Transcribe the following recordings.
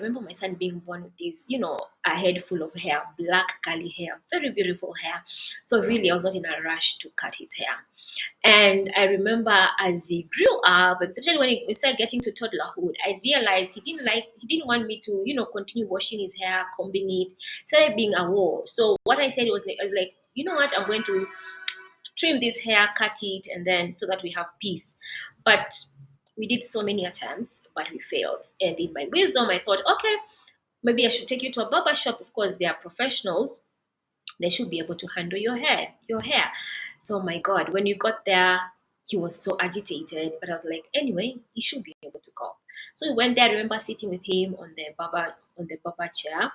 remember my son being born with this, a head full of hair, black curly hair, very beautiful hair. So really, I was not in a rush to cut his hair. And I remember as he grew up, especially when he started getting to toddlerhood, I realized he didn't want me to, continue washing his hair, combing it. It started being a war. So what I said was like, you know what, I'm going to trim this hair, cut it, and then so that we have peace. But we did so many attempts, but we failed. And in my wisdom, I thought, okay, maybe I should take you to a barber shop. Of course, they are professionals. They should be able to handle your hair. So my God, when you got there, he was so agitated. But I was like, anyway, he should be able to go. So we went there. I remember sitting with him on the barber chair,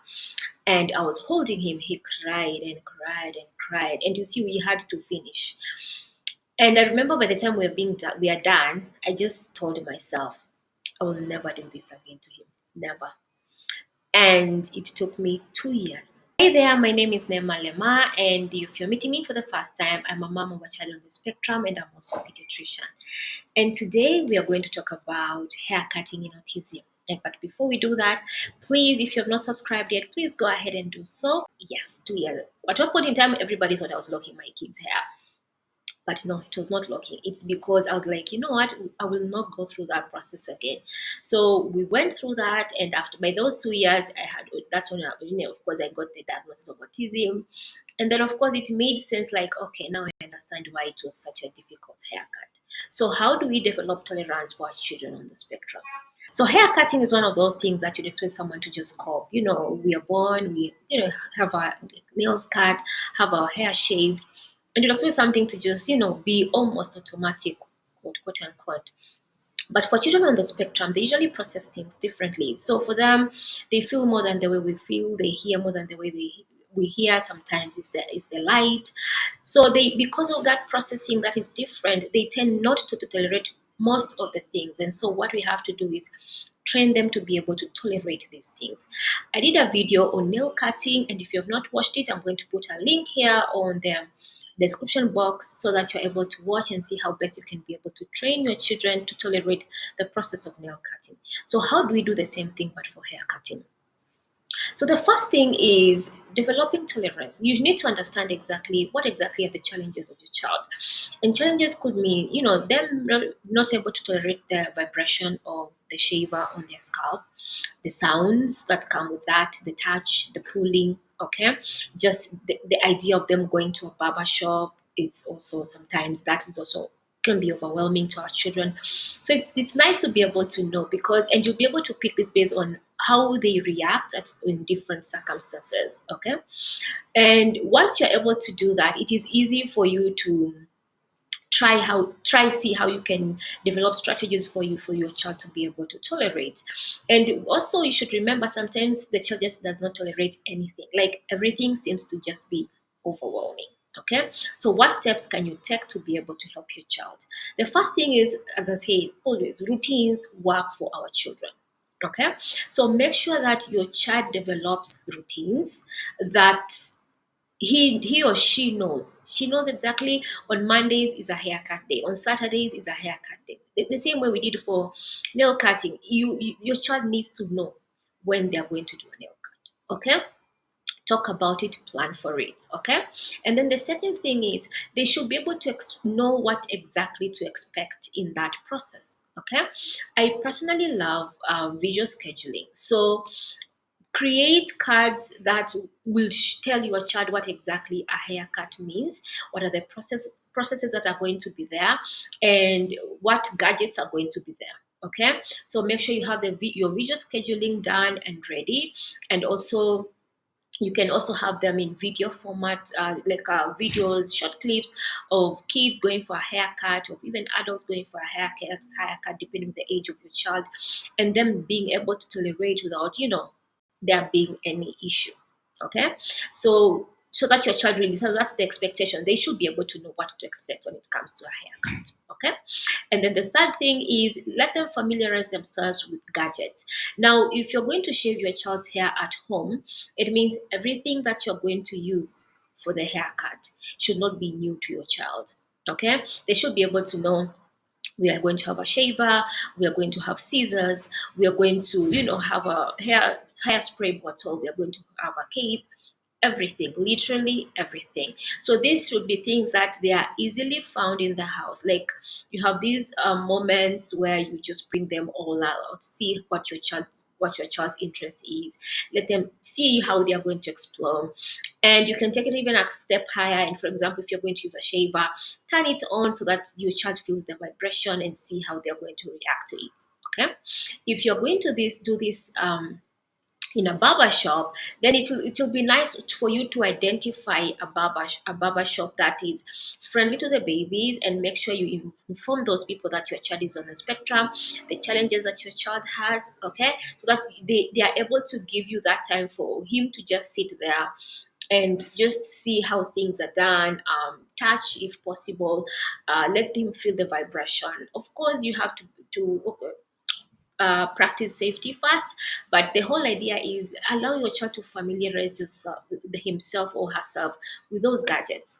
and I was holding him. He cried and cried and cried, and you see, we had to finish. And I remember by the time we are done, I just told myself, I will never do this again to him, never. And it took me 2 years. Hey there, my name is Nema Lema, and if you're meeting me for the first time, I'm a mom of a child on the spectrum, and I'm also a pediatrician. And today we are going to talk about hair cutting in autism. But before we do that, please, if you have not subscribed yet, please go ahead and do so. Yes, 2 years. At one point in time, everybody thought I was locking my kids' hair. But no, it was not locking. It's because I was like, you know what, I will not go through that process again. So we went through that, and after by those 2 years, that's when of course I got the diagnosis of autism, and then of course it made sense. Like, okay, now I understand why it was such a difficult haircut. So how do we develop tolerance for our children on the spectrum? So hair cutting is one of those things that you'd expect someone to just cop. We are born, we have our nails cut, have our hair shaved, and it also is something to just be almost automatic, quote unquote. But for children on the spectrum, they usually process things differently. So for them, they feel more than the way we feel. They hear more than the way we hear. Sometimes it's the light. So because of that processing that is different, they tend not to tolerate most of the things. And so what we have to do is train them to be able to tolerate these things. I did a video on nail cutting, and if you have not watched it, I'm going to put a link here on the description box so that you're able to watch and see how best you can be able to train your children to tolerate the process of nail cutting. So how do we do the same thing but for hair cutting? So the first thing is developing tolerance. You need to understand what exactly are the challenges of your child. And challenges could mean, them not able to tolerate the vibration of the shaver on their scalp, the sounds that come with that, the touch, the pulling, okay? Just the idea of them going to a barber shop, it's also sometimes that is also can be overwhelming to our children. So it's nice to be able to know, because and you'll be able to pick this based on how they react in different circumstances, okay? And once you're able to do that, it is easy for you to see how you can develop strategies for your child to be able to tolerate. And also you should remember, sometimes the child just does not tolerate anything, like everything seems to just be overwhelming. Okay, so what steps can you take to be able to help your child? The first thing is, as I say, always routines work for our children. Okay, so make sure that your child develops routines that he or she knows exactly. On Mondays is a haircut day, on Saturdays is a haircut day, the same way we did for nail cutting. Your child needs to know when they're going to do a nail cut. Okay, talk about it, plan for it. Okay, and then the second thing is they should be able to know what exactly to expect in that process. Okay, I personally love visual scheduling. So create cards that will tell your child what exactly a haircut means, what are the processes that are going to be there, and what gadgets are going to be there. Okay, so make sure you have your visual scheduling done and ready, and also you can also have them in video format, like videos, short clips of kids going for a haircut, or even adults going for a haircut, depending on the age of your child, and them being able to tolerate without, there being any issue. Okay, so that your child really, so that's the expectation. They should be able to know what to expect when it comes to a haircut. Okay, and then the third thing is let them familiarize themselves with gadgets. Now, if you're going to shave your child's hair at home, it means everything that you're going to use for the haircut should not be new to your child. Okay, they should be able to know We are going to have a shaver, we are going to have scissors, we are going to, have a hairspray bottle, we are going to have a cape, everything, literally everything. So these should be things that they are easily found in the house. Like, you have these moments where you just bring them all out, see what your child's interest is, let them see how they are going to explore. And you can take it even a step higher. And for example, if you're going to use a shaver, turn it on so that your child feels the vibration and see how they're going to react to it. Okay. If you're going to do this in a barber shop, then it will be nice for you to identify a barber shop that is friendly to the babies, and make sure you inform those people that your child is on the spectrum, the challenges that your child has, okay, so that they are able to give you that time for him to just sit there and just see how things are done, touch if possible, let him feel the vibration. Of course, you have to practice safety first, but the whole idea is allow your child to familiarize himself or herself with those gadgets.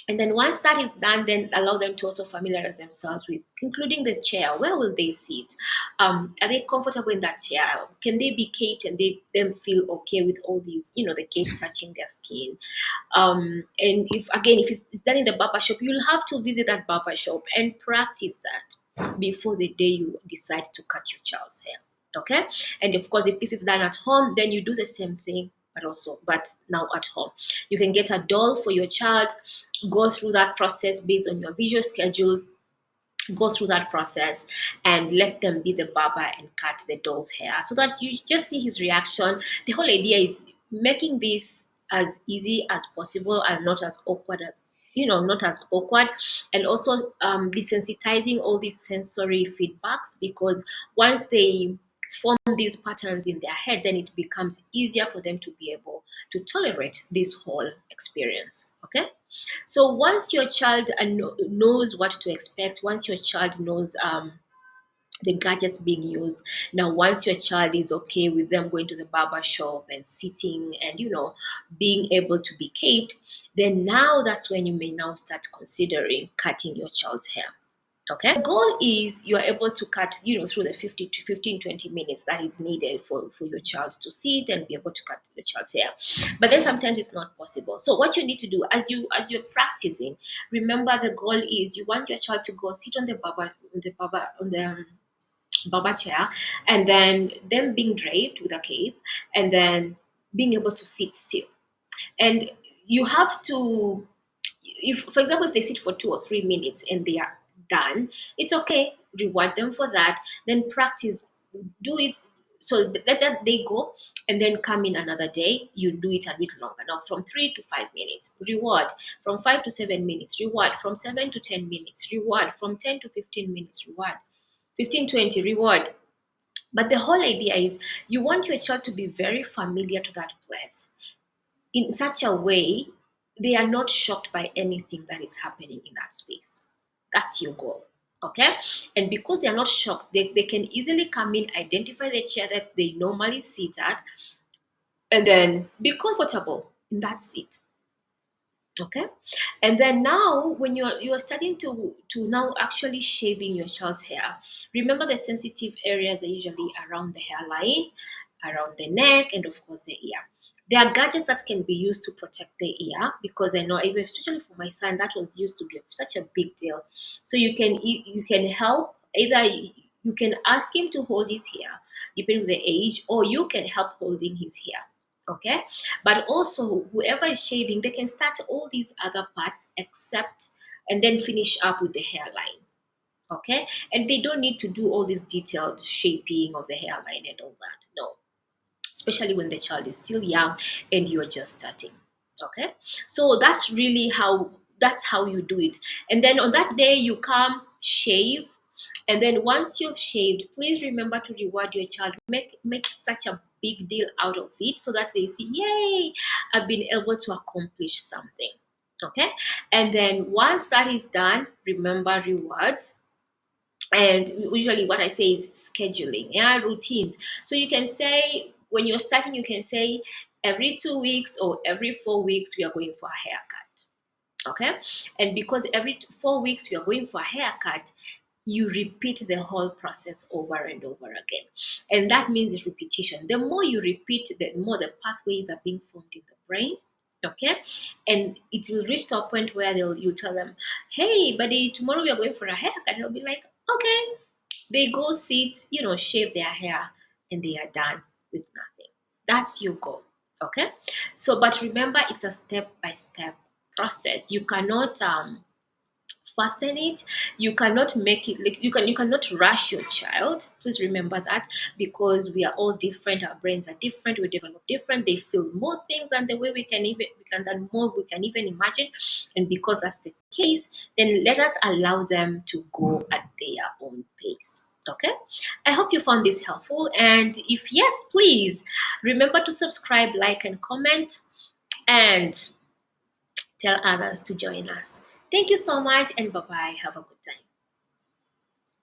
And then once that is done, then allow them to also familiarize themselves with, including the chair. Where will they sit? Are they comfortable in that chair? Can they be caped and they them feel okay with all these, the cape touching their skin? And if it's done in the barber shop, you'll have to visit that barber shop and practice that before the day you decide to cut your child's hair. Okay. And of course, if this is done at home, then you do the same thing, but now at home. You can get a doll for your child, go through that process based on your visual schedule, go through that process, and let them be the barber and cut the doll's hair so that you just see his reaction. The whole idea is making this as easy as possible and not as awkward, and also desensitizing all these sensory feedbacks, because once they form these patterns in their head, then it becomes easier for them to be able to tolerate this whole experience. Okay. So once your child knows what to expect, once your child knows the gadgets being used, now once your child is okay with them going to the barber shop and sitting and being able to be caped, then now that's when you may now start considering cutting your child's hair. Okay. The goal is you're able to cut, through the 50 to 15, 20 minutes that is needed for your child to sit and be able to cut the child's hair. But then sometimes it's not possible. So what you need to do as you're practicing, remember the goal is you want your child to go sit on the barber chair, and then them being draped with a cape, and then being able to sit still. And you have to, if for example, if they sit for 2 or 3 minutes and they are done, it's okay, reward them for that, then practice, do it. So let that day go, and then come in another day, you do it a bit longer. Now from 3 to 5 minutes, reward. From 5 to 7 minutes, reward. From 7 to 10 minutes, reward. From 10 to 15 minutes, reward. 15, 20, reward. But the whole idea is you want your child to be very familiar to that place in such a way they are not shocked by anything that is happening in that space. That's your goal. Okay. And because they are not shocked, they can easily come in, identify the chair that they normally sit at, and then be comfortable in that seat. Okay. And then now when you're starting to now actually shaving your child's hair, remember the sensitive areas are usually around the hairline, around the neck, and of course the ear. There are gadgets that can be used to protect the ear, because I know, even especially for my son, that was used to be such a big deal. So you can help, either you can ask him to hold his hair depending on the age, or you can help holding his hair. Okay. But also, whoever is shaving, they can start all these other parts except, and then finish up with the hairline. Okay. And they don't need to do all this detailed shaping of the hairline and all that. No, especially when the child is still young and you're just starting. Okay. So that's how you do it. And then on that day, you come shave. And then once you've shaved, please remember to reward your child. Make such a big deal out of it so that they see, yay, I've been able to accomplish something. Okay. And then once that is done, remember rewards. And usually what I say is scheduling, yeah, routines. So you can say, when you're starting, you can say every 2 weeks or every 4 weeks we are going for a haircut. Okay. And because every 4 weeks we are going for a haircut, you repeat the whole process over and over again. And that means repetition. The more you repeat, the more the pathways are being formed in the brain. Okay, and it will reach to a point where you tell them, "Hey, buddy, tomorrow we are going for a haircut." They'll be like, "Okay." They go sit, shave their hair, and they are done with nothing. That's your goal. Okay, so but remember, it's a step by step process. You cannot fasten it. You cannot make it like you cannot rush your child. Please remember that, because we are all different, our brains are different, we develop different, they feel more things than the way than more we can even imagine. And because that's the case, then let us allow them to go at their own pace. Okay, I hope you found this helpful, and if yes, please remember to subscribe, like, and comment, and tell others to join us. Thank you so much, and bye bye. Have a good time.